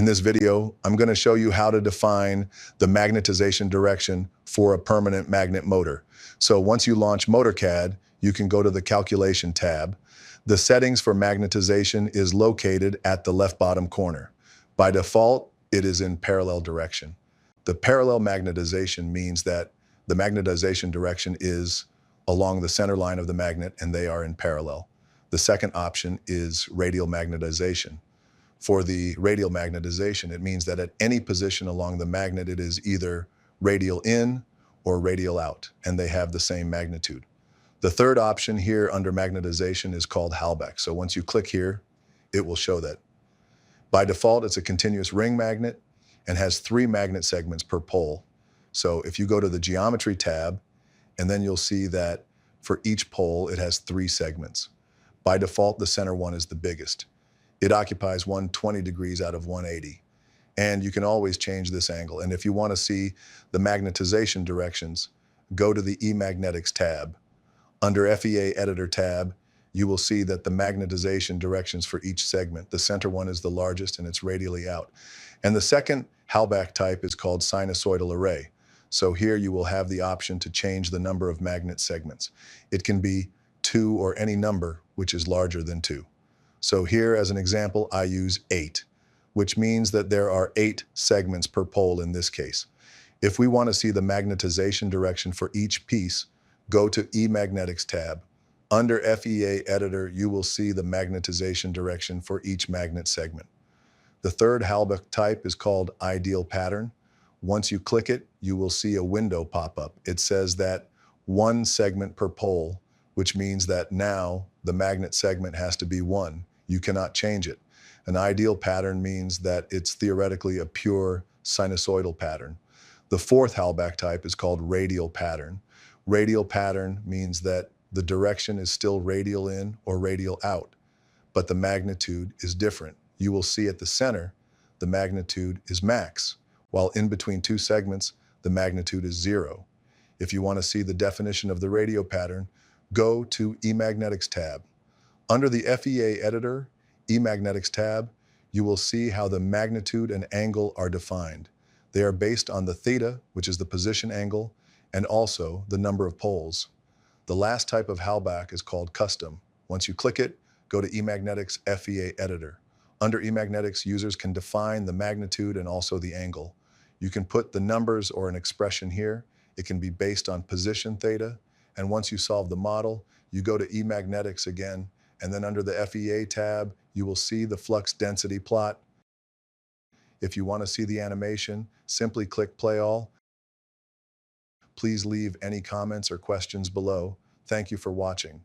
In this video, I'm going to show you how to define the magnetization direction for a permanent magnet motor. So once you launch MotorCAD, you can go to the Calculation tab. The settings for magnetization is located at the left bottom corner. By default, it is in parallel direction. The parallel magnetization means that the magnetization direction is along the center line of the magnet and they are in parallel. The second option is radial magnetization. For the radial magnetization, it means that at any position along the magnet, it is either radial in or radial out, and they have the same magnitude. The third option here under magnetization is called Halbach. So once you click here, it will show that. By default, it's a continuous ring magnet and has 3 magnet segments per pole. So if you go to the Geometry tab, and then you'll see that for each pole, it has 3 segments. By default, the center one is the biggest. It occupies 120 degrees out of 180. And you can always change this angle. And if you want to see the magnetization directions, go to the eMagnetics tab. Under FEA Editor tab, you will see that the magnetization directions for each segment, the center one is the largest and it's radially out. And the second Halbach type is called sinusoidal array. So here you will have the option to change the number of magnet segments. It can be 2 or any number which is larger than 2. So here, as an example, I use 8, which means that there are 8 segments per pole in this case. If we want to see the magnetization direction for each piece, go to eMagnetics tab. Under FEA Editor, you will see the magnetization direction for each magnet segment. The third Halbach type is called Ideal Pattern. Once you click it, you will see a window pop up. It says that 1 segment per pole, which means that now the magnet segment has to be 1. You cannot change it. An ideal pattern means that it's theoretically a pure sinusoidal pattern. The fourth Halbach type is called radial pattern. Radial pattern means that the direction is still radial in or radial out, but the magnitude is different. You will see at the center, the magnitude is max, while in between 2 segments, the magnitude is 0. If you want to see the definition of the radial pattern, go to eMagnetics tab. Under the FEA Editor, eMagnetics tab, you will see how the magnitude and angle are defined. They are based on the theta, which is the position angle, and also the number of poles. The last type of Halbach is called custom. Once you click it, go to eMagnetics FEA Editor. Under eMagnetics, users can define the magnitude and also the angle. You can put the numbers or an expression here. It can be based on position theta, and once you solve the model, you go to eMagnetics again, and then under the FEA tab, you will see the flux density plot. If you want to see the animation, simply click Play All. Please leave any comments or questions below. Thank you for watching.